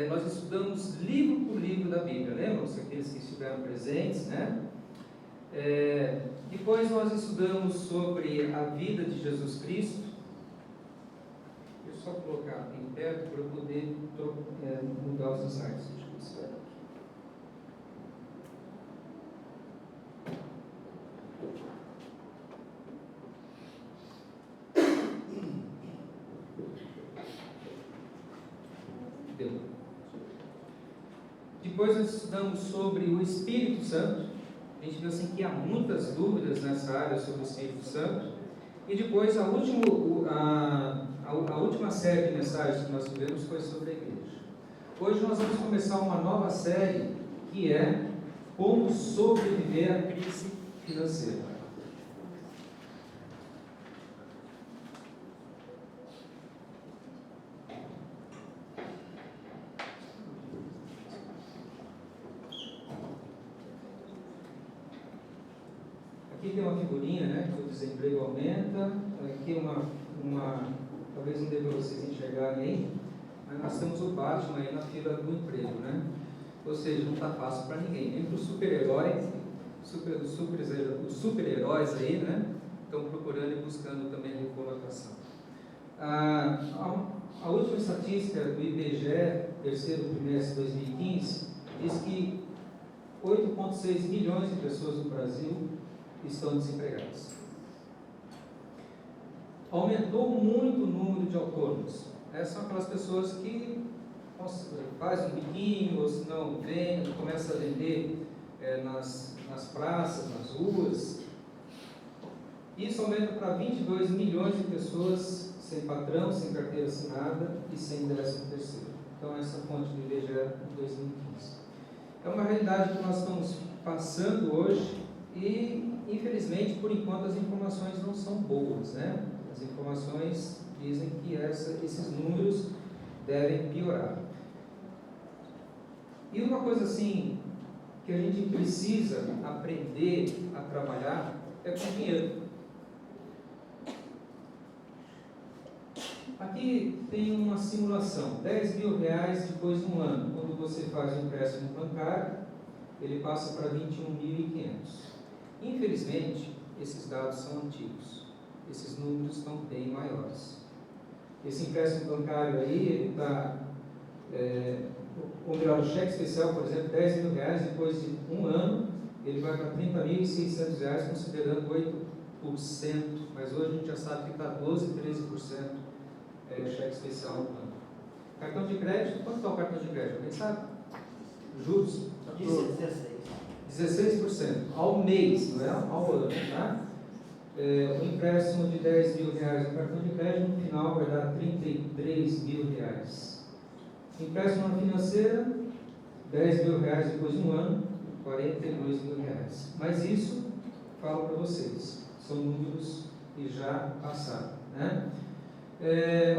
nós estudamos livro por livro da Bíblia, lembram-se aqueles que estiveram presentes, né? Depois nós estudamos sobre a vida de Jesus Cristo. Deixa eu só colocar aqui perto para eu poder mudar os slides. Deixa eu ver aqui. Depois nós estudamos sobre o Espírito Santo. A gente viu assim que há muitas dúvidas nessa área sobre o Espírito Santo. E depois a última série de mensagens que nós tivemos foi sobre a igreja. Hoje nós vamos começar uma nova série que é Como sobreviver à crise financeira. Aqui tem uma figurinha, né, que o desemprego aumenta. Aqui talvez não dê para vocês enxergarem aí, mas nós temos o Batman aí na fila do emprego, né? Ou seja, não está fácil para ninguém, nem para os super-heróis, os super-heróis aí, né, estão procurando e buscando também recolocação. A última estatística do IBGE, terceiro trimestre de 2015, diz que 8,6 milhões de pessoas no Brasil estão desempregados. Aumentou muito o número de autônomos. Essas são aquelas pessoas que fazem um biquinho, ou se não, começa a vender nas praças, nas ruas. Isso aumenta para 22 milhões de pessoas sem patrão, sem carteira assinada e sem 13º. Então, essa fonte do IBGE de 2015. É uma realidade que nós estamos passando hoje e, infelizmente, por enquanto, as informações não são boas, né? As informações dizem que esses números devem piorar. E uma coisa assim que a gente precisa aprender a trabalhar é com dinheiro. Aqui tem uma simulação, R$10.000 depois de um ano. Quando você faz um empréstimo bancário, ele passa para 21.500. Infelizmente, esses dados são antigos. Esses números estão bem maiores. Esse empréstimo bancário aí, ele está, ou melhor, o cheque especial, por exemplo, R$10.000, depois de um ano, ele vai para R$30.600, considerando 8%, mas hoje a gente já sabe que está 12%, 13% cheque especial no banco. Cartão de crédito, quanto está o cartão de crédito? Alguém sabe? Juros? 16% ao mês, não é ao ano, tá? O empréstimo de R$10.000 no cartão de crédito, no final vai dar R$33.000. Empréstimo na financeira, R$10.000 depois de um ano, R$42.000. Mas isso, falo para vocês, são números que já passaram, né?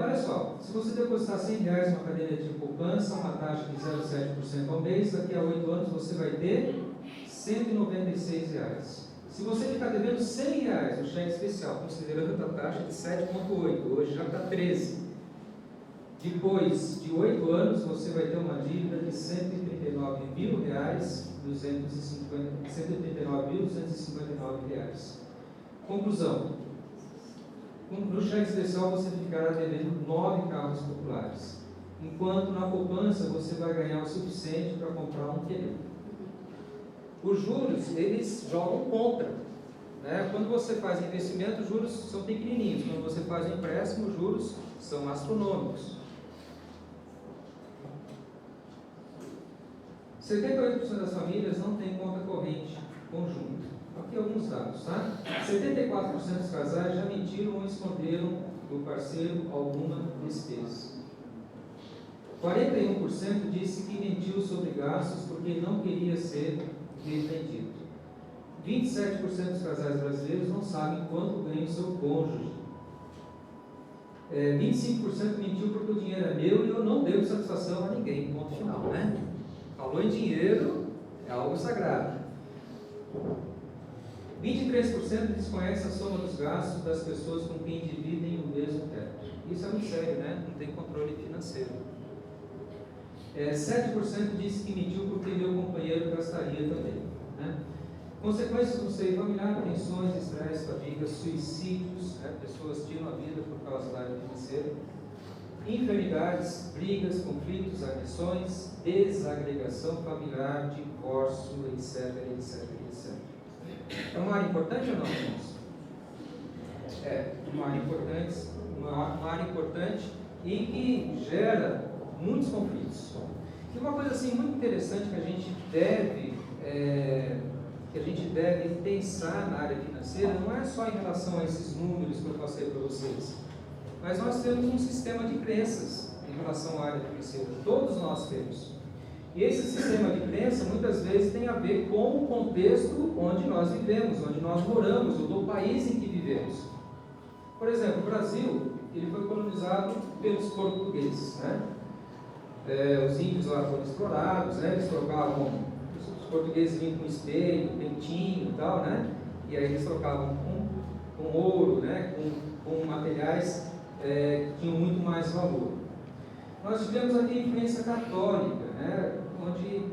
Olha só, se você depositar R$100 numa caderneta de poupança, uma taxa de 0,7% ao mês, daqui a 8 anos você vai ter R$196. Se você ficar devendo R$100 no cheque especial, considerando a taxa de 7,8%, hoje já está 13%. Depois de 8 anos, você vai ter uma dívida de R$139.259. Conclusão: no cheque especial você ficará devendo 9 carros populares, enquanto na poupança você vai ganhar o suficiente para comprar um pneu. Os juros, eles jogam contra, né? Quando você faz investimento, os juros são pequenininhos. Quando você faz um empréstimo, os juros são astronômicos. 78% das famílias não têm conta corrente conjunta. Aqui alguns dados, tá? 74% dos casais já mentiram ou esconderam do parceiro alguma despesa. 41% disse que mentiu sobre gastos porque não queria ser repreendido. 27% dos casais brasileiros não sabem quanto ganha o seu cônjuge. 25% mentiu porque o dinheiro é meu e eu não devo satisfação a ninguém. Ponto final, né? Falou em dinheiro, é algo sagrado. 23% desconhece a soma dos gastos das pessoas com quem dividem o mesmo teto. Isso é muito sério, né? Não tem controle financeiro. 7% disse que mentiu porque meu companheiro gastaria também. Né? Consequências do seio familiar, tensões, estresse, fadiga, suicídios, né? Pessoas tiram a vida por causa da área financeira, enfermidades, brigas, conflitos, agressões, desagregação familiar, divórcio, etc, etc, etc. É uma área importante ou não, irmãos? É uma área importante e que gera muitos conflitos. E uma coisa assim muito interessante que a gente deve pensar na área financeira não é só em relação a esses números que eu passei para vocês, mas nós temos um sistema de crenças em relação à área financeira. Todos nós temos. E esse sistema de crença muitas vezes tem a ver com o contexto onde nós vivemos, onde nós moramos, ou do país em que vivemos. Por exemplo, o Brasil, ele foi colonizado pelos portugueses, né? Os índios lá foram explorados, né? Eles trocavam, os portugueses vinham com espelho, pentinho e tal, né? E aí eles trocavam com ouro, né? Com materiais que tinham muito mais valor. Nós tivemos aqui a influência católica, né? Onde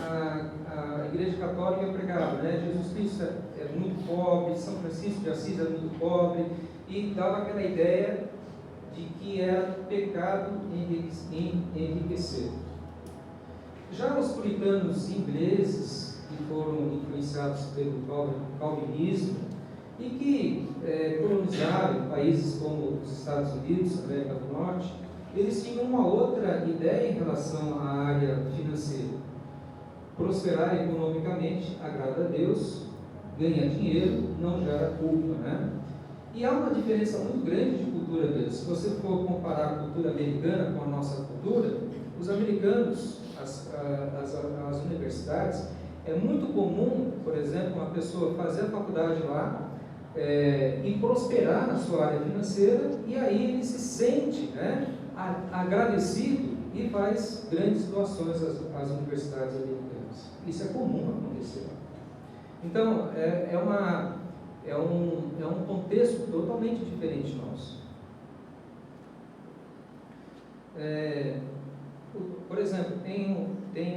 a Igreja Católica pregava, né? Jesus Cristo é muito pobre, São Francisco de Assis é muito pobre, e dava aquela ideia de que era pecado enriquecer. Já os puritanos ingleses, que foram influenciados pelo calvinismo e que colonizaram países como os Estados Unidos, América do Norte, eles tinham uma outra ideia em relação à área financeira. Prosperar economicamente agrada a Deus, ganha dinheiro, não gera culpa, né? E há uma diferença muito grande de cultura deles. Se você for comparar a cultura americana com a nossa cultura, os americanos, as universidades, é muito comum, por exemplo, uma pessoa fazer a faculdade lá e prosperar na sua área financeira, e aí ele se sente, né, agradecido e faz grandes doações às universidades americanas. Isso é comum acontecer. Então, é um contexto totalmente diferente nosso. Por exemplo, tem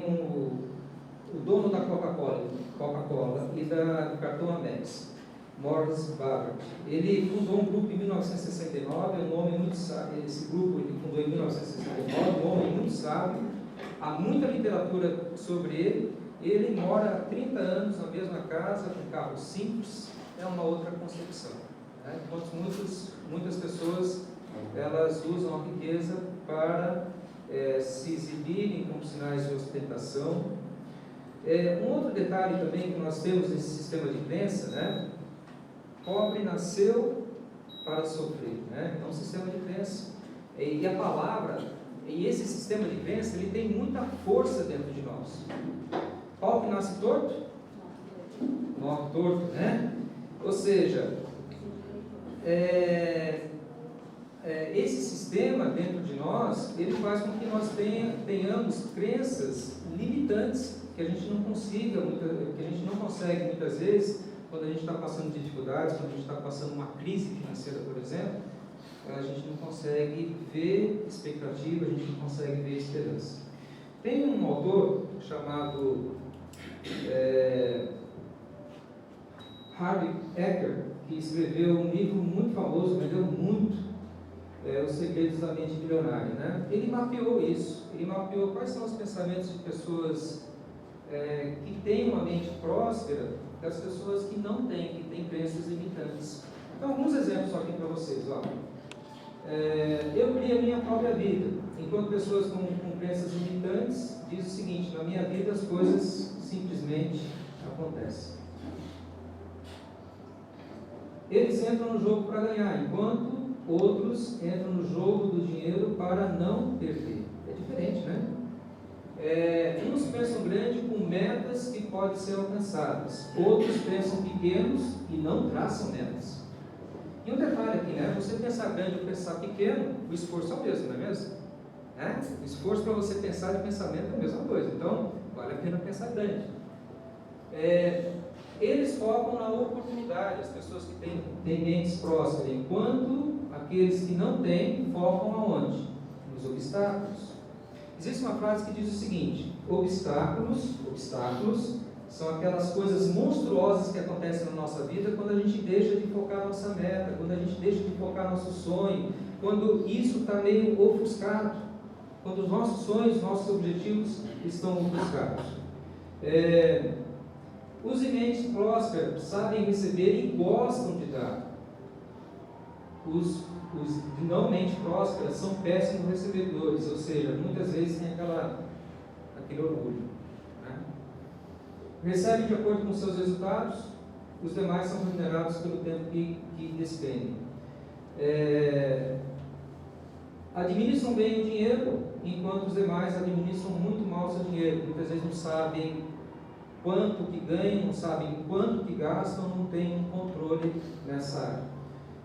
o dono da Coca-Cola e do cartão Amex, Morris Barrett. Ele fundou um grupo em 1969, um homem muito sábio. Esse grupo ele fundou em 1969, um homem muito sábio. Há muita literatura sobre ele. Ele mora há 30 anos na mesma casa, com carro simples. É uma outra concepção, né? Enquanto muitas pessoas elas usam a riqueza para se exibirem como sinais de ostentação. Um outro detalhe também que nós temos nesse sistema de crença, né? Pobre nasceu para sofrer, né? É um sistema de crença. E a palavra, e esse sistema de crença, ele tem muita força dentro de nós. Pau que nasce torto? Morre torto, né? Ou seja, esse sistema dentro de nós, ele faz com que nós tenhamos crenças limitantes, que a gente não consegue muitas vezes, quando a gente está passando dificuldades, quando a gente está passando uma crise financeira, por exemplo, a gente não consegue ver expectativa, a gente não consegue ver esperança. Tem um autor chamado Harvey Ecker, que escreveu um livro muito famoso, vendeu muito, Os Segredos da Mente Milionária, né? Ele mapeou isso, ele mapeou quais são os pensamentos de pessoas que têm uma mente próspera, das pessoas que não têm, que têm crenças limitantes. Então, alguns exemplos aqui para vocês. Ó. Eu criei a minha própria vida, enquanto pessoas com crenças limitantes dizem o seguinte: na minha vida as coisas simplesmente acontecem. Eles entram no jogo para ganhar, enquanto outros entram no jogo do dinheiro para não perder. É diferente, né? Uns pensam grande com metas que podem ser alcançadas, outros pensam pequenos e não traçam metas. E um detalhe aqui, né? Você pensar grande ou pensar pequeno, o esforço é o mesmo, não é mesmo? O esforço para você pensar de pensamento é a mesma coisa, então vale a pena pensar grande. Eles focam na oportunidade, as pessoas que têm mentes prósperas, enquanto aqueles que não têm focam aonde? Nos obstáculos. Existe uma frase que diz o seguinte: obstáculos são aquelas coisas monstruosas que acontecem na nossa vida quando a gente deixa de focar a nossa meta, quando a gente deixa de focar nosso sonho, quando isso está meio ofuscado, quando os nossos sonhos, nossos objetivos estão ofuscados. Os mentes prósperas sabem receber e gostam de dar. Os de não mente prósperas são péssimos recebedores, ou seja, muitas vezes tem aquele orgulho, né? Recebem de acordo com seus resultados, os demais são remunerados pelo tempo que despendem. Administram bem o dinheiro, enquanto os demais administram muito mal o seu dinheiro. Muitas vezes não sabem quanto que ganham, não sabem quanto que gastam, não têm um controle nessa área.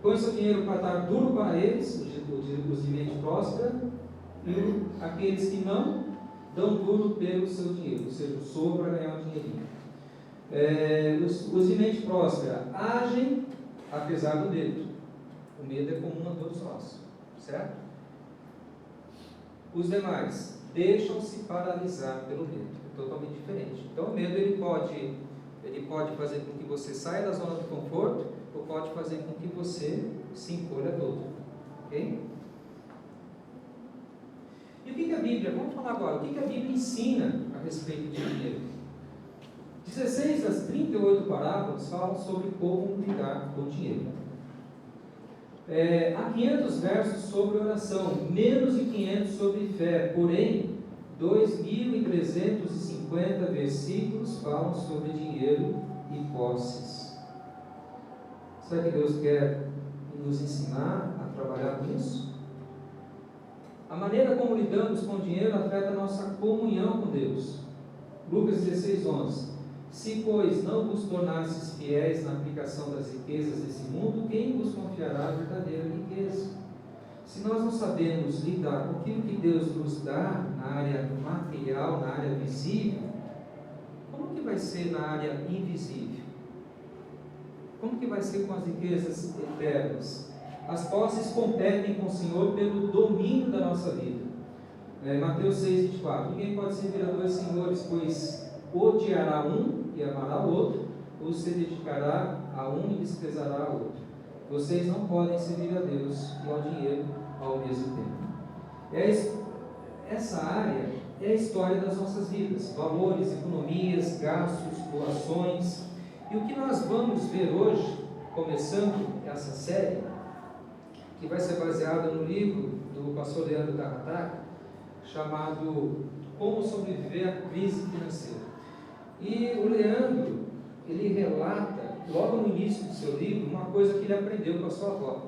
Põe seu dinheiro para dar duro para eles, os de mente próspera, e aqueles que não dão duro pelo seu dinheiro, ou seja, sobra ganhar um dinheirinho. Os de mente próspera agem apesar do medo. O medo é comum a todos nós, certo? Os demais deixam-se paralisar pelo medo, é totalmente diferente. Então o medo ele pode fazer com que você saia da zona de conforto, ou pode fazer com que você se encolha todo. Ok? E o que a Bíblia, vamos falar agora, o que a Bíblia ensina a respeito de dinheiro? 16 das 38 parábolas falam sobre como lidar com dinheiro. Há 500 versos sobre oração, menos de 500 sobre fé, porém 2.350 versículos falam sobre dinheiro e posses. Será que Deus quer nos ensinar a trabalhar com isso? A maneira como lidamos com o dinheiro afeta a nossa comunhão com Deus. Lucas 16:11. Se, pois, não vos tornasses fiéis na aplicação das riquezas desse mundo, quem vos confiará a verdadeira riqueza? Se nós não sabemos lidar com aquilo que Deus nos dá na área material, na área visível, como que vai ser na área invisível? Como que vai ser com as riquezas eternas? As posses competem com o Senhor pelo domínio da nossa vida. Mateus 6:24. Ninguém pode servir a dois senhores, pois odiará um e amará o outro, ou se dedicará a um e desprezará o outro. Vocês não podem servir a Deus e ao dinheiro ao mesmo tempo. Essa área é a história das nossas vidas: valores, economias, gastos, doações. E o que nós vamos ver hoje, começando essa série, que vai ser baseada no livro do pastor Leandro Tarrataca, chamado Como Sobreviver à Crise Financeira. E o Leandro, ele relata, logo no início do seu livro, uma coisa que ele aprendeu com a sua avó,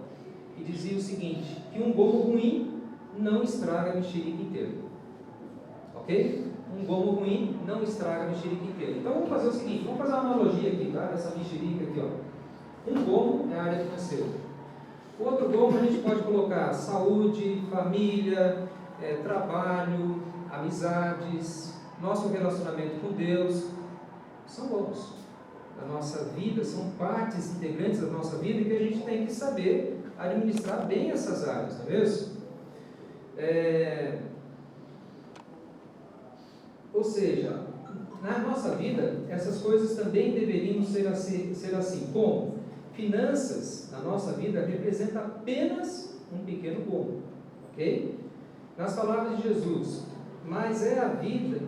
que dizia o seguinte: que um gomo ruim não estraga a mexerica inteira. Ok? Um gomo ruim não estraga a mexerica inteira. Então vamos fazer o seguinte, vamos fazer uma analogia aqui, tá? Dessa mexerica aqui, ó. Um gomo é a área financeira. O outro gomo a gente pode colocar saúde, família, trabalho, amizades, nosso relacionamento com Deus. São gomos da nossa vida, são partes integrantes da nossa vida, e que a gente tem que saber administrar bem essas áreas, não é mesmo? Ou seja, na nossa vida, essas coisas também deveriam ser assim. Como? Finanças, na nossa vida, representa apenas um pequeno gomo. Ok? Nas palavras de Jesus, mais é a vida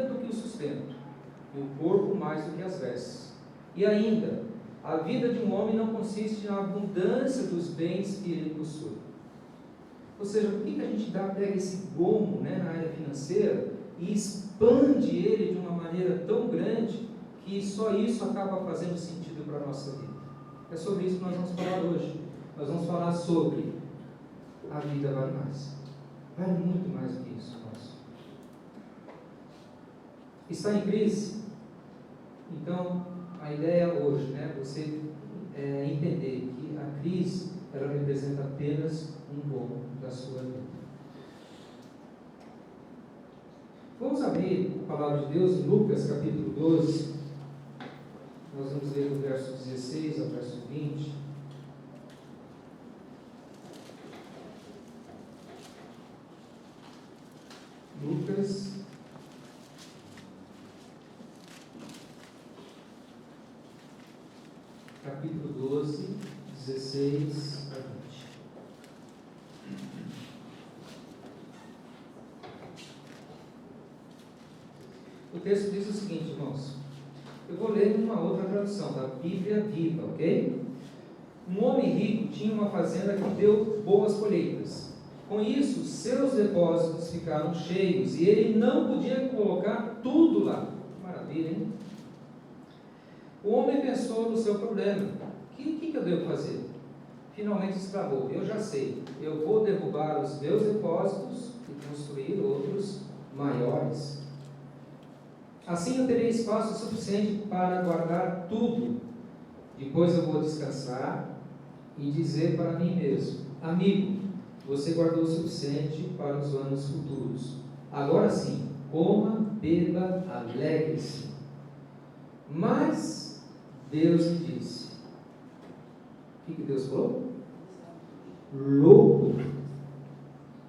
do que o sustento, e o corpo mais do que as vestes. E ainda, a vida de um homem não consiste na abundância dos bens que ele possui. Ou seja, por que a gente pega esse gomo, na área financeira e expande ele de uma maneira tão grande que só isso acaba fazendo sentido para a nossa vida? É sobre isso que nós vamos falar hoje. Nós vamos falar sobre a vida vale mais. Vale muito mais do que isso, nosso. Está em crise? Então, a ideia hoje, você entender que a crise, ela representa apenas um gomo da sua vida. Vamos abrir a palavra de Deus em Lucas capítulo 12. Nós vamos ler do verso 16 ao verso 20. capítulo 12, 16 a 20. O texto diz o seguinte, irmãos. Eu vou ler uma outra tradução, da Bíblia Viva, ok? Um homem rico tinha uma fazenda que deu boas colheitas. Com isso, seus depósitos ficaram cheios e ele não podia colocar tudo lá. Maravilha, hein? O homem pensou no seu problema. O que eu devo fazer? Finalmente exclamou: eu já sei, eu vou derrubar os meus depósitos e construir outros maiores. Assim eu terei espaço suficiente para guardar tudo. Depois eu vou descansar e dizer para mim mesmo: amigo, você guardou o suficiente para os anos futuros. Agora sim, coma, beba, alegre-se. Mas Deus me disse: o que Deus falou? Louco,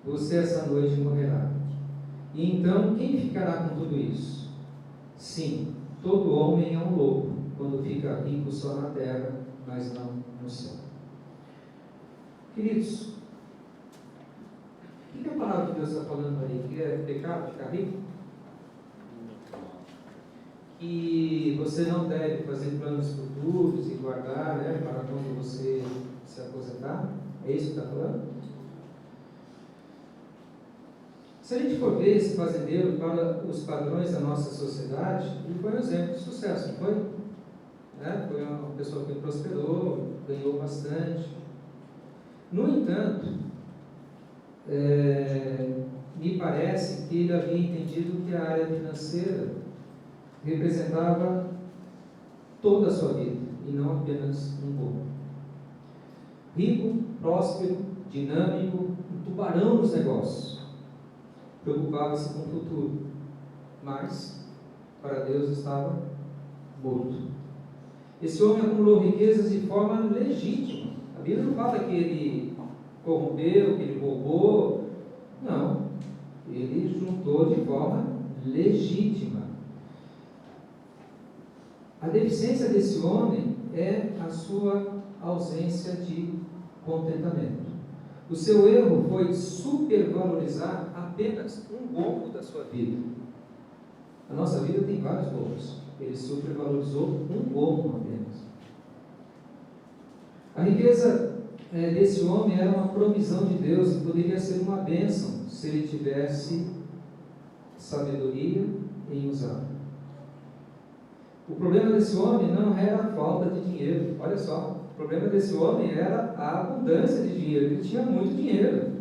você essa noite morrerá. E então quem ficará com tudo isso? Sim, todo homem é um louco quando fica rico só na terra, mas não no céu. Queridos, o que a palavra de Deus está falando aí? Que é pecado ficar rico? Que você não deve fazer planos futuros e guardar, né, para quando você se aposentar? É isso que está falando? Se a gente for ver esse fazendeiro para os padrões da nossa sociedade, ele foi um exemplo de sucesso, não foi? Né? Foi uma pessoa que prosperou, ganhou bastante. No entanto, me parece que ele havia entendido que a área financeira representava toda a sua vida e não apenas um pouco. Rico, próspero, dinâmico, um tubarão nos negócios. Preocupava-se com o futuro, mas para Deus estava morto. Esse homem acumulou riquezas de forma legítima. A Bíblia não fala que ele corrompeu, que ele roubou. Não, ele juntou de forma legítima. A deficiência desse homem é a sua ausência de contentamento. O seu erro foi supervalorizar apenas um gomo da sua vida. A nossa vida tem vários gomos. Ele supervalorizou um gomo apenas. A riqueza desse homem era uma provisão de Deus e poderia ser uma bênção se ele tivesse sabedoria em usar. O problema desse homem não era a falta de dinheiro. Olha só, o problema desse homem era a abundância de dinheiro. Ele tinha muito dinheiro.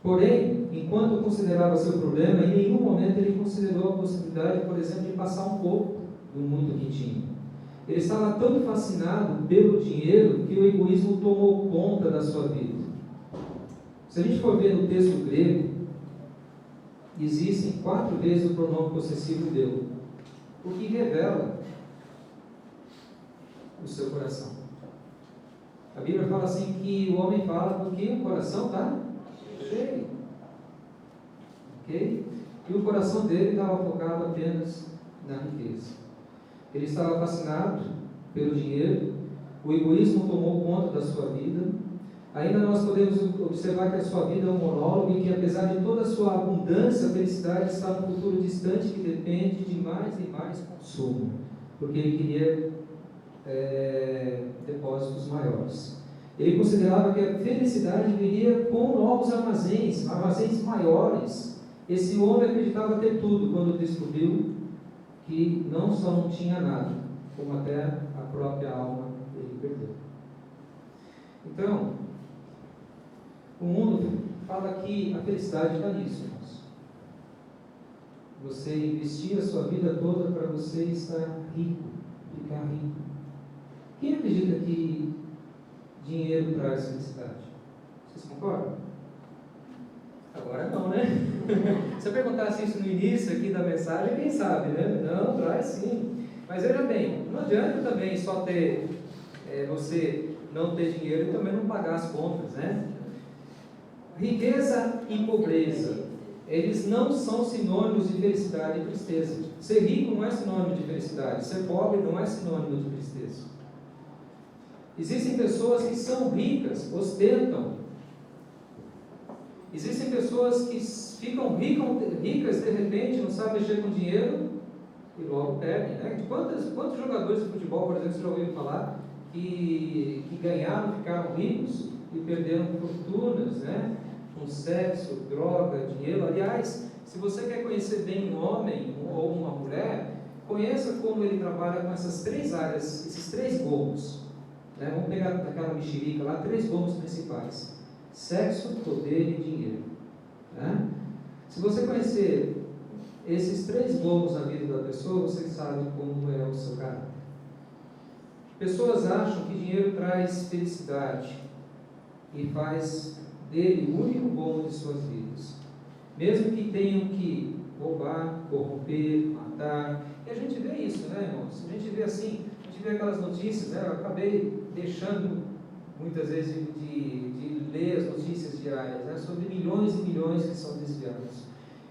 Porém, enquanto considerava seu problema, em nenhum momento ele considerou a possibilidade, por exemplo, de passar um pouco do muito que tinha. Ele estava tão fascinado pelo dinheiro que o egoísmo tomou conta da sua vida. Se a gente for ver no texto grego, existem 4 vezes o pronome possessivo deu, o que revela o seu coração. A Bíblia fala assim que o homem fala porque o coração está cheio. Ok? E o coração dele estava focado apenas na riqueza. Ele estava fascinado pelo dinheiro, o egoísmo tomou conta da sua vida. Ainda nós podemos observar que a sua vida é um monólogo e que, apesar de toda a sua abundância, a felicidade está no futuro distante que depende de mais e mais consumo, porque ele queria depósitos maiores. Ele considerava que a felicidade viria com novos armazéns maiores. Esse homem acreditava ter tudo quando descobriu que não só não tinha nada, como até a própria alma ele perdeu. Então, o mundo fala que a felicidade está nisso, irmãos. Você investir a sua vida toda para você estar rico, ficar rico. Quem acredita que dinheiro traz felicidade? Vocês concordam? Agora não, né? Se eu perguntasse isso no início aqui da mensagem, quem sabe, né? Não, traz sim. Mas veja bem, não adianta também só ter, você não ter dinheiro e também não pagar as contas, né? Riqueza e pobreza eles não são sinônimos de felicidade e tristeza. Ser rico não é sinônimo de felicidade, ser pobre não é sinônimo de tristeza. Existem pessoas que são ricas, ostentam. Existem pessoas que ficam ricas de repente, não sabem mexer com dinheiro e logo perdem, né? Quantos jogadores de futebol, por exemplo, você já ouviu falar, que ganharam, ficaram ricos e perderam fortunas, né? Com sexo, droga, dinheiro. Aliás, se você quer conhecer bem um homem ou uma mulher, conheça como ele trabalha com essas três áreas, esses três gomos. Né? Vamos pegar naquela mexerica lá, 3 gomos principais: sexo, poder e dinheiro. Né? Se você conhecer esses 3 gomos na vida da pessoa, você sabe como é o seu caráter. Pessoas acham que dinheiro traz felicidade e faz dele o único gomo de suas vidas, mesmo que tenham que roubar, corromper, matar. E a gente vê isso, né, irmãos? A gente vê assim, a gente vê aquelas notícias, né? Eu acabei deixando muitas vezes de ler as notícias diárias, né, sobre milhões e milhões que são desviados.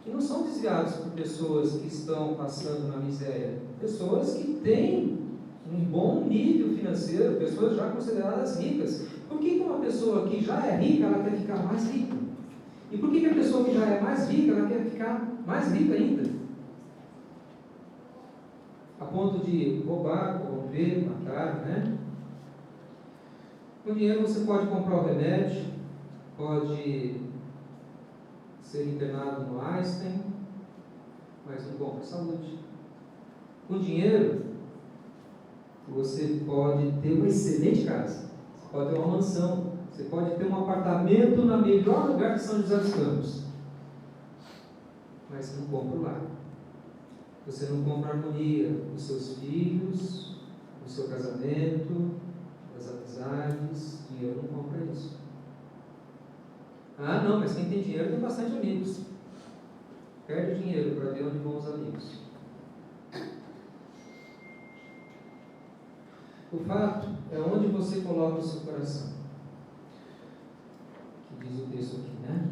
E não são desviados por pessoas que estão passando na miséria, pessoas que têm um bom nível financeiro, pessoas já consideradas ricas. Por que uma pessoa que já é rica, ela quer ficar mais rica? E por que a pessoa que já é mais rica, ela quer ficar mais rica ainda? A ponto de roubar, corromper, matar, né? Com dinheiro você pode comprar o remédio, pode ser internado no Einstein, mas não compra saúde. Com dinheiro, você pode ter uma excelente casa, você pode ter uma mansão, você pode ter um apartamento no melhor lugar de São José dos Campos, mas você não compra o lar. Você não compra a harmonia dos seus filhos, do seu casamento, das amizades. Dinheiro não compra isso. Ah, não, mas quem tem dinheiro tem bastante amigos. Perde o dinheiro para ver onde vão os amigos. O fato é onde você coloca o seu coração. Que diz o texto aqui, né?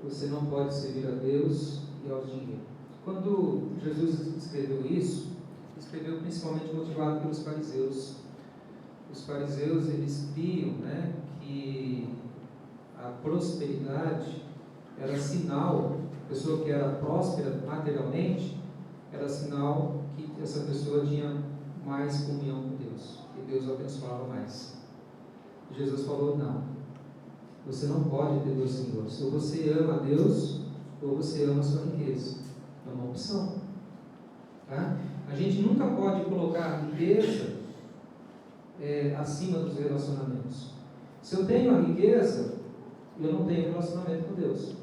Você não pode servir a Deus e ao dinheiro. Quando Jesus escreveu isso, escreveu principalmente motivado pelos fariseus. Os fariseus, eles criam, né, que a prosperidade era sinal, a pessoa que era próspera materialmente, era sinal que essa pessoa tinha mais comunhão com Deus, que Deus abençoava mais. E Jesus falou: não, você não pode ter 2 senhores, ou você ama a Deus, ou você ama a sua riqueza. É uma opção. Tá? A gente nunca pode colocar a riqueza acima dos relacionamentos. Se eu tenho a riqueza, eu não tenho relacionamento com Deus.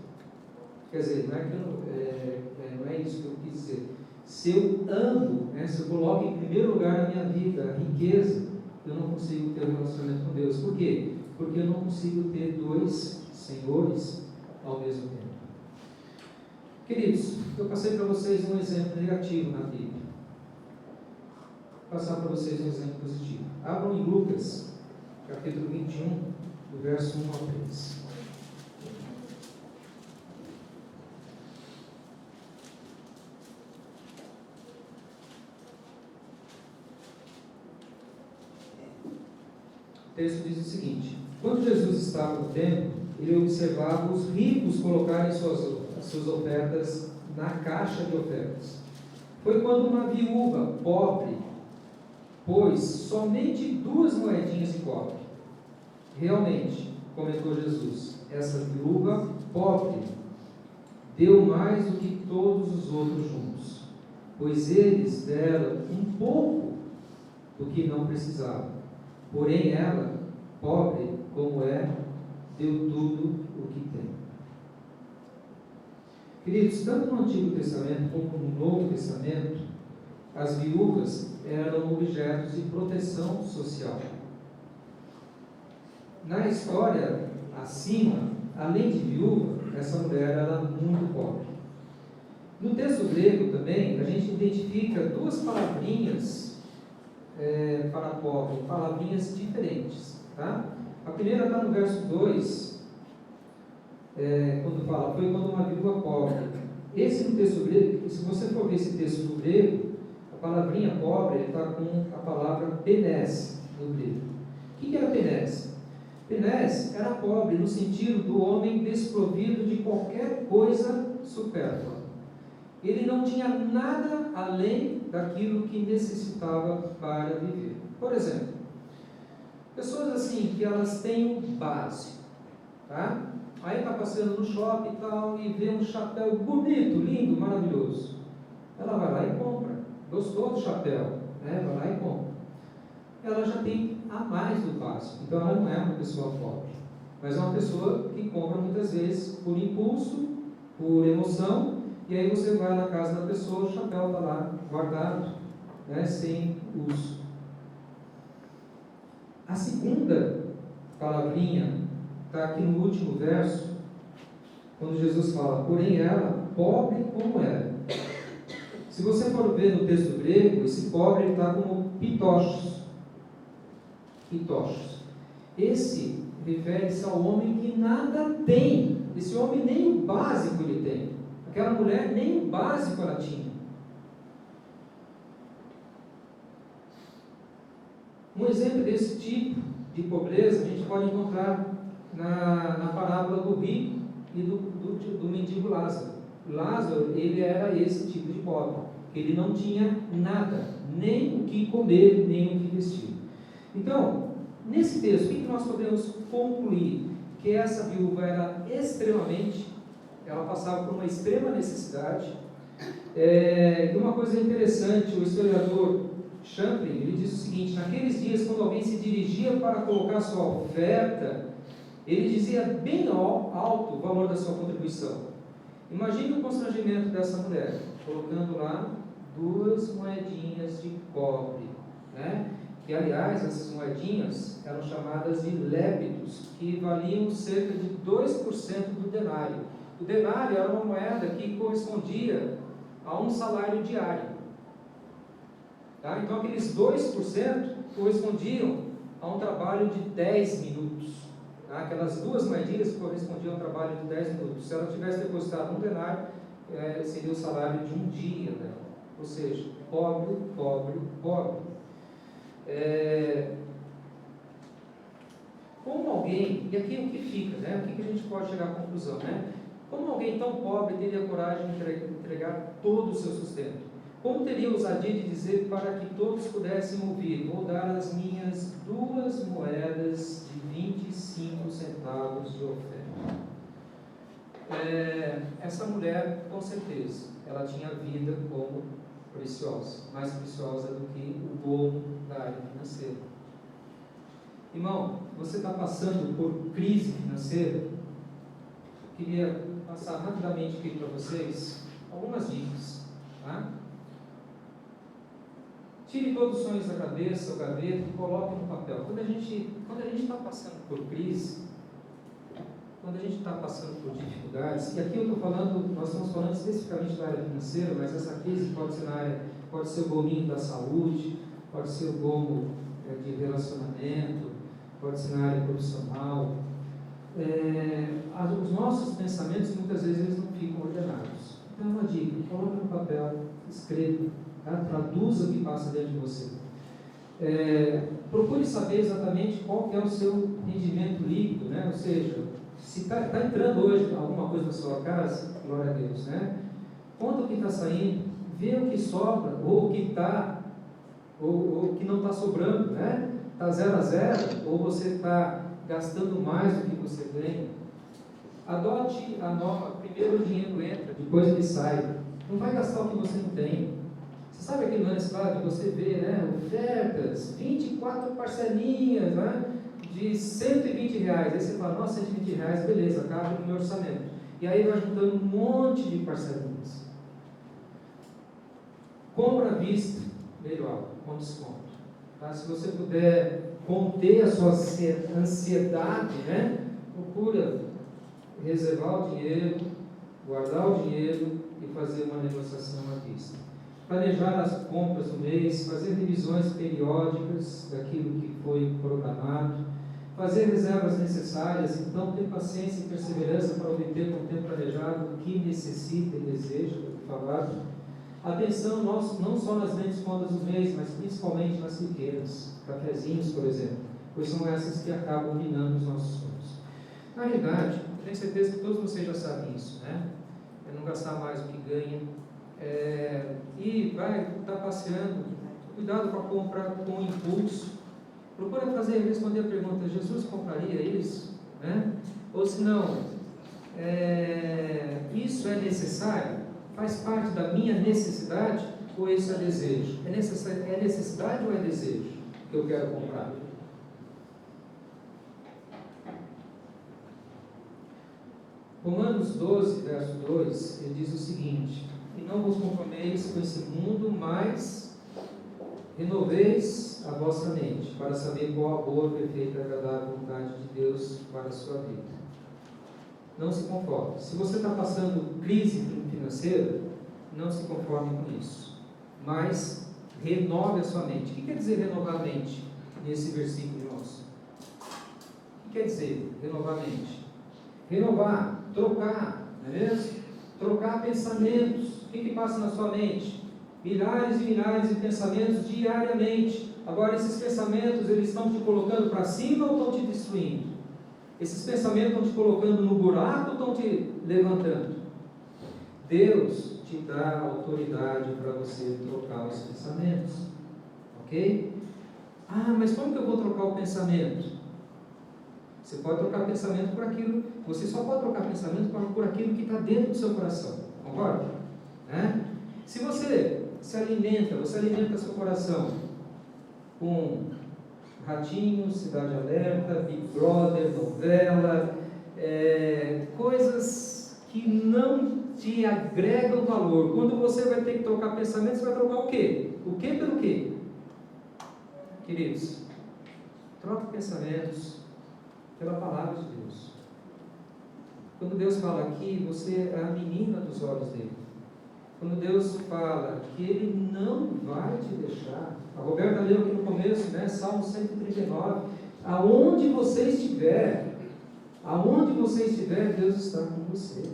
Quer dizer, não é isso que eu quis dizer. Se eu amo, né, se eu coloco em primeiro lugar na minha vida a riqueza, eu não consigo ter um relacionamento com Deus. Por quê? Porque eu não consigo ter 2 senhores ao mesmo tempo. Queridos, eu passei para vocês um exemplo negativo na Bíblia. Vou passar para vocês um exemplo positivo. Abram em Lucas, capítulo 21, do verso 1 ao 3. O texto diz o seguinte: quando Jesus estava no templo, ele observava os ricos colocarem suas ofertas na caixa de ofertas. Foi quando uma viúva pobre pôs somente 2 moedinhas de cobre. Realmente, comentou Jesus, essa viúva pobre deu mais do que todos os outros juntos, pois eles deram um pouco do que não precisavam. Porém ela, pobre como é, deu tudo o que tem. Queridos, tanto no Antigo Testamento como no Novo Testamento, as viúvas eram objetos de proteção social. Na história acima, além de viúva, essa mulher era muito pobre. No texto grego também, a gente identifica 2 palavrinhas para pobre, palavrinhas diferentes. Tá? A primeira está no verso 2, quando fala, foi quando uma viúva pobre. Esse no texto grego, se você for ver esse texto no grego, a palavrinha pobre está com a palavra penés no grego. O que era penés? Penés era pobre no sentido do homem desprovido de qualquer coisa supérflua. Ele não tinha nada além daquilo que necessitava para viver. Por exemplo, pessoas assim que elas têm o básico, tá? Aí está passeando no shopping e tal, e vê um chapéu bonito, lindo, maravilhoso. Ela vai lá e compra. Gostou do chapéu, né? Vai lá e compra. Ela já tem a mais do básico. Então ela não é uma pessoa pobre, mas é uma pessoa que compra muitas vezes por impulso, por emoção, e aí você vai na casa da pessoa, o chapéu está lá guardado, né? Sem uso. A segunda palavrinha está aqui no último verso, quando Jesus fala, porém ela, pobre como era. Se você for ver no texto grego, esse pobre está como pitochos. Pitochos. Esse refere-se ao homem que nada tem. Esse homem nem o básico ele tem. Aquela mulher nem o básico ela tinha. Um exemplo desse tipo de pobreza a gente pode encontrar na parábola do rico e do mendigo Lázaro. Lázaro, ele era esse tipo de pobre. Ele não tinha nada, nem o que comer, nem o que vestir. Então, nesse texto, o que nós podemos concluir? Que essa viúva era ela passava por uma extrema necessidade. E uma coisa interessante, o historiador Champlin, ele diz o seguinte: naqueles dias, quando alguém se dirigia para colocar sua oferta, ele dizia bem alto o valor da sua contribuição. Imagine o constrangimento dessa mulher, colocando lá 2 moedinhas de cobre, né? Que, aliás, essas moedinhas eram chamadas de lépidos, que valiam cerca de 2% do denário. O denário era uma moeda que correspondia a um salário diário. Tá? Então, aqueles 2% correspondiam a um trabalho de 10 minutos. Tá? Aquelas 2 moedinhas correspondiam a um trabalho de 10 minutos. Se ela tivesse depositado um denário, seria o salário de um dia dela. Ou seja, pobre, pobre, pobre. Como alguém, e aqui o que fica, né? O que a gente pode chegar à conclusão, né? Como alguém tão pobre teria coragem de entregar todo o seu sustento? Como teria ousadia de dizer para que todos pudessem ouvir: vou dar as minhas 2 moedas de 25 centavos de oferta? Essa mulher, com certeza, ela tinha a vida como preciosa, mais preciosa do que o bom da área financeira. Irmão, você está passando por crise financeira? Queria passar rapidamente aqui para vocês algumas dicas, tá? Tire todos os sonhos da cabeça, o gaveta, e coloque no papel. Quando a gente está passando por crise, quando a gente está passando por dificuldades, e aqui eu estou falando, nós estamos falando especificamente da área financeira, mas essa crise pode ser o gominho da saúde, pode ser o gomo de relacionamento, pode ser na área profissional. Os nossos pensamentos muitas vezes eles não ficam ordenados. Então é uma dica: coloque no papel, escreva, tá? Traduza o que passa dentro de você. Procure saber exatamente qual que é o seu rendimento líquido, né? Ou seja, se está entrando hoje alguma coisa na sua casa, glória a Deus, né? Conta o que está saindo, vê o que sobra, ou o que está, ou o que não está sobrando, né? Está 0 a 0, ou você está gastando mais do que você ganha. Adote a norma: primeiro o dinheiro entra, depois ele sai. Não vai gastar o que você não tem. Você sabe aquele lance lá de você ver, né? Ofertas, 24 parcelinhas, né? De R$120. Aí você fala: nossa, R$120, beleza, cabe no meu orçamento. E aí vai juntando um monte de parcelinhas. Compra à vista, melhor, com desconto. Tá? Se você puder conter a sua ansiedade, né? Procura reservar o dinheiro, guardar o dinheiro e fazer uma negociação à vista. Planejar as compras do mês, fazer revisões periódicas daquilo que foi programado, fazer reservas necessárias, então ter paciência e perseverança para obter com o tempo planejado o que necessita e deseja, falado. Atenção não só nas grandes contas dos meios, mas principalmente nas pequenas, cafezinhos, por exemplo, pois são essas que acabam minando os nossos sonhos. Na realidade, tenho certeza que todos vocês já sabem isso, né? É não gastar mais do que ganha, e vai estar passeando, cuidado com a compra com impulso. Procura responder a pergunta: Jesus compraria isso? Né? Ou se não, isso é necessário? Faz parte da minha necessidade? Ou isso é desejo? É necessidade ou é desejo que eu quero comprar? Romanos 12, verso 2, ele diz o seguinte: e não vos conformeis com esse mundo, mas renoveis a vossa mente, para saber qual a boa, perfeita e agradável vontade de Deus para a sua vida. Não se conforme. Se você está passando crise financeira, não se conforme com isso, mas renove a sua mente. O que quer dizer renovar a mente nesse versículo nosso? O que quer dizer renovar a mente? Renovar, trocar, não é mesmo? Trocar pensamentos. O que passa na sua mente? Milhares e milhares de pensamentos diariamente. Agora, esses pensamentos, eles estão te colocando para cima ou estão te destruindo? Esses pensamentos estão te colocando no buraco ou estão te levantando? Deus te dá autoridade para você trocar os pensamentos. Ok? Ah, mas como que eu vou trocar o pensamento? Você pode trocar pensamento por aquilo. Você só pode trocar pensamento por aquilo que está dentro do seu coração. Concorda? Se você você alimenta seu coração com Ratinho, Cidade Alerta, Big Brother, novela, coisas que não te agregam valor. Quando você vai ter que trocar pensamento, você vai trocar o quê? O quê pelo quê? Queridos, troque pensamentos pela palavra de Deus. Quando Deus fala aqui, você é a menina dos olhos dele. Quando Deus fala que Ele não vai te deixar, a Roberta leu aqui no começo, né? Salmo 139, aonde você estiver, Deus está com você.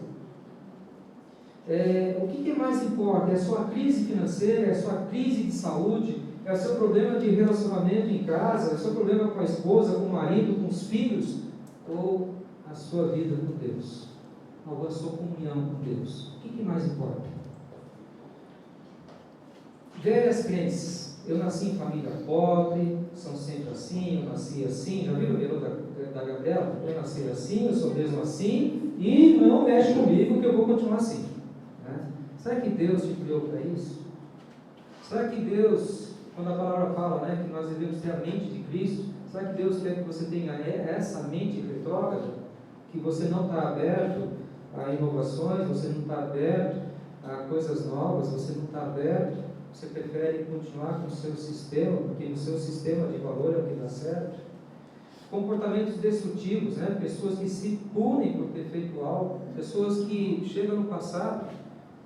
O que mais importa? É a sua crise financeira, é a sua crise de saúde, é o seu problema de relacionamento em casa, é o seu problema com a esposa, com o marido, com os filhos, ou a sua vida com Deus, ou a sua comunhão com Deus? O que mais importa? Velhas crenças. Eu nasci em família pobre, são sempre assim, eu nasci assim. Já viram o melhor da Gabriela? Eu nasci assim, eu sou mesmo assim, e não mexe comigo que eu vou continuar assim. Né? Será que Deus te criou para isso? Será que Deus, quando a palavra fala, né, que nós devemos ter a mente de Cristo, será que Deus quer que você tenha essa mente retrógrada? Que você não está aberto a inovações, você não está aberto a coisas novas, você não está aberto. Você prefere continuar com o seu sistema, porque o seu sistema de valor é o que dá certo? Comportamentos destrutivos, né? Pessoas que se punem por ter feito algo, pessoas que chegam no passado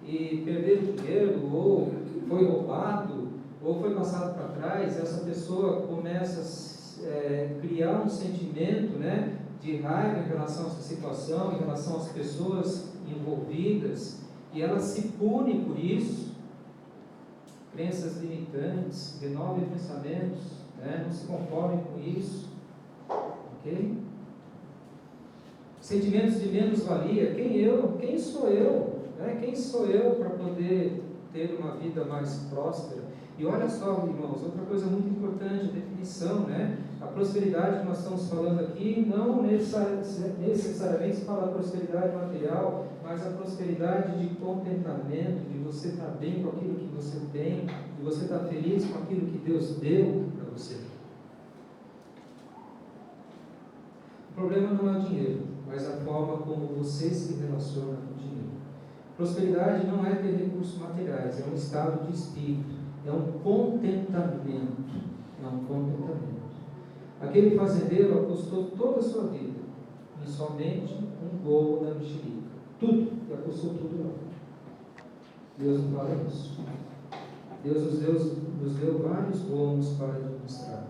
e perderam dinheiro, ou foi roubado, ou foi passado para trás. Essa pessoa começa a criar um sentimento, né, de raiva em relação a essa situação, em relação às pessoas envolvidas, e ela se pune por isso. Crenças limitantes, renove pensamentos, né? Não se conformem com isso, ok? Sentimentos de menos-valia. Quem sou eu? Né? Quem sou eu para poder ter uma vida mais próspera? E olha só, irmãos, outra coisa muito importante, a definição, né? A prosperidade que nós estamos falando aqui, não necessariamente se fala prosperidade material, mas a prosperidade de contentamento, de você estar bem com aquilo que você tem, de você estar feliz com aquilo que Deus deu para você. O problema não é o dinheiro, mas a forma como você se relaciona com o dinheiro. Prosperidade não é ter recursos materiais, é um estado de espírito, é um contentamento. Aquele fazendeiro apostou toda a sua vida em somente um golo da mexerica. Tudo, e apostou tudo lá. Deus não fala isso. Deus nos deu vários gomos para administrar.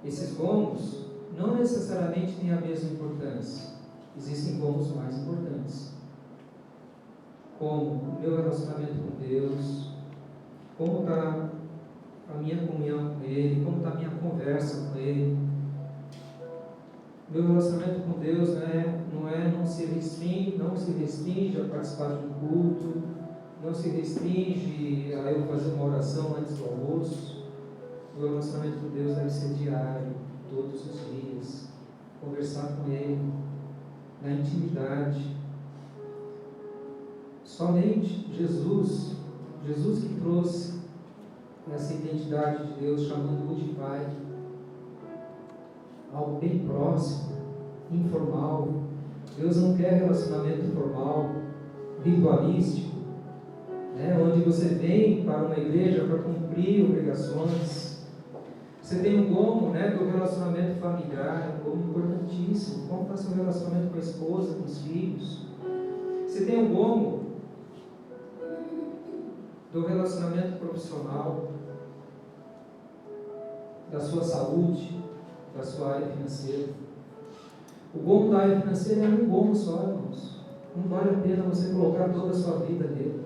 Esses gomos não necessariamente têm a mesma importância. Existem gomos mais importantes, como o meu relacionamento com Deus, como está a minha comunhão com Ele, como está a minha conversa com Ele. Meu relacionamento com Deus não se restringe a participar de um culto, não se restringe a eu fazer uma oração antes do almoço. Meu relacionamento com Deus deve ser diário, todos os dias, conversar com Ele, na intimidade. Somente Jesus que trouxe essa identidade de Deus, chamando-o de Pai, algo bem próximo, informal. Deus não quer relacionamento formal, ritualístico, onde você vem para uma igreja para cumprir obrigações. Você tem um gomo do relacionamento familiar, um gomo importantíssimo. Como está seu relacionamento com a esposa, com os filhos? Você tem um gomo do relacionamento profissional, da sua saúde, da sua área financeira. O gomo da área financeira é um gomo só, irmãos. Não vale a pena você colocar toda a sua vida nele,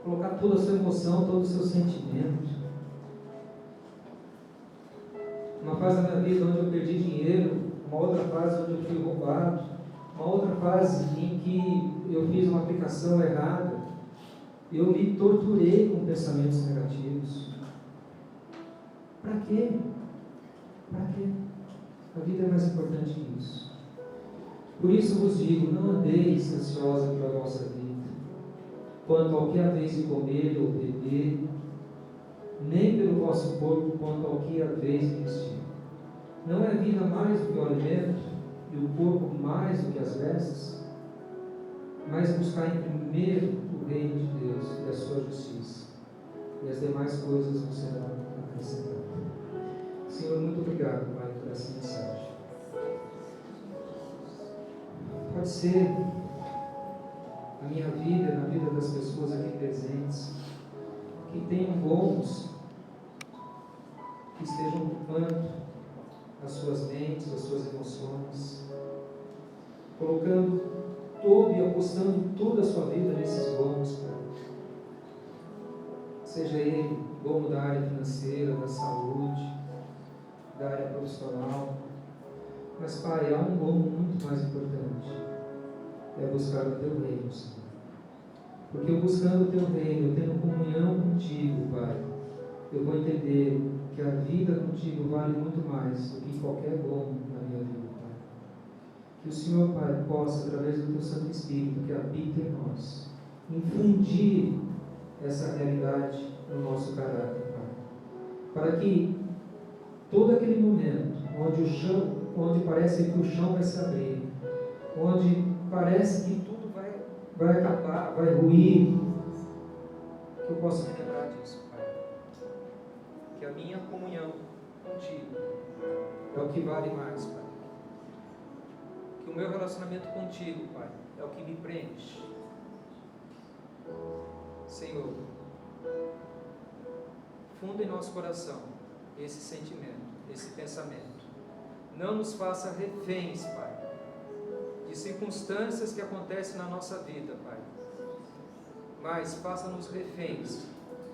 colocar toda a sua emoção, todo o seu sentimento. Uma fase da minha vida onde eu perdi dinheiro, uma outra fase onde eu fui roubado, uma outra fase em que eu fiz uma aplicação errada, eu me torturei com pensamentos negativos. Para quê? Para quê? A vida é mais importante que isso. Por isso vos digo, não andeis ansiosa pela vossa vida, quanto ao que haveis de comer ou beber, nem pelo vosso corpo, quanto ao que haveis de vestir. Não é a vida mais do que o alimento, e o corpo mais do que as vestes? Mas buscai em primeiro o reino de Deus e a sua justiça, e as demais coisas vos serão acrescentadas. Senhor, muito obrigado, Pai, por essa mensagem. Pode ser na minha vida, na vida das pessoas aqui presentes, que tenham gomos que estejam ocupando as suas mentes, as suas emoções, colocando todo e apostando toda a sua vida nesses gomos, Pai. Seja ele gomo da área financeira, da saúde, da área profissional. Mas, Pai, há um gomo muito mais importante. É buscar o Teu reino, Senhor. Porque eu buscando o Teu reino, eu tendo comunhão contigo, Pai, eu vou entender que a vida contigo vale muito mais do que qualquer gomo na minha vida, Pai. Que o Senhor, Pai, possa, através do Teu Santo Espírito que habita em nós, infundir essa realidade no nosso caráter, Pai. Para que todo aquele momento onde parece que o chão vai se abrir, onde parece que tudo vai acabar, vai ruir, que eu possa me lembrar disso, Pai. Que a minha comunhão contigo é o que vale mais, Pai. Que o meu relacionamento contigo, Pai, é o que me preenche. Senhor, funda em nosso coração esse sentimento, esse pensamento. Não nos faça reféns, Pai, de circunstâncias que acontecem na nossa vida, Pai. Mas faça-nos reféns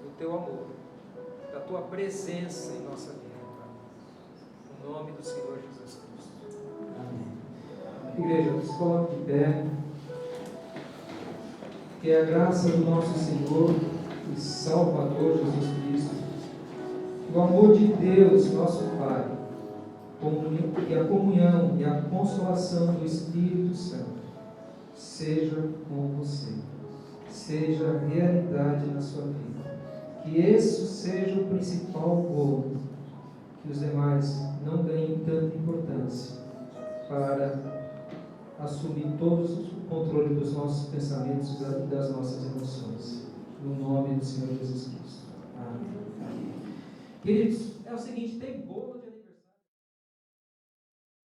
do Teu amor, da Tua presença em nossa vida, Pai. No nome do Senhor Jesus Cristo. Amém. Igreja, nos coloque de pé. Que a graça do nosso Senhor e Salvador Jesus Cristo, o amor de Deus, nosso Pai, e a comunhão e a consolação do Espírito Santo seja com você, seja realidade na sua vida. Que isso seja o principal goal, que os demais não ganhem tanta importância para assumir todo o controle dos nossos pensamentos e das nossas emoções. No nome do Senhor Jesus Cristo. Amém. Queridos, é o seguinte, tem boas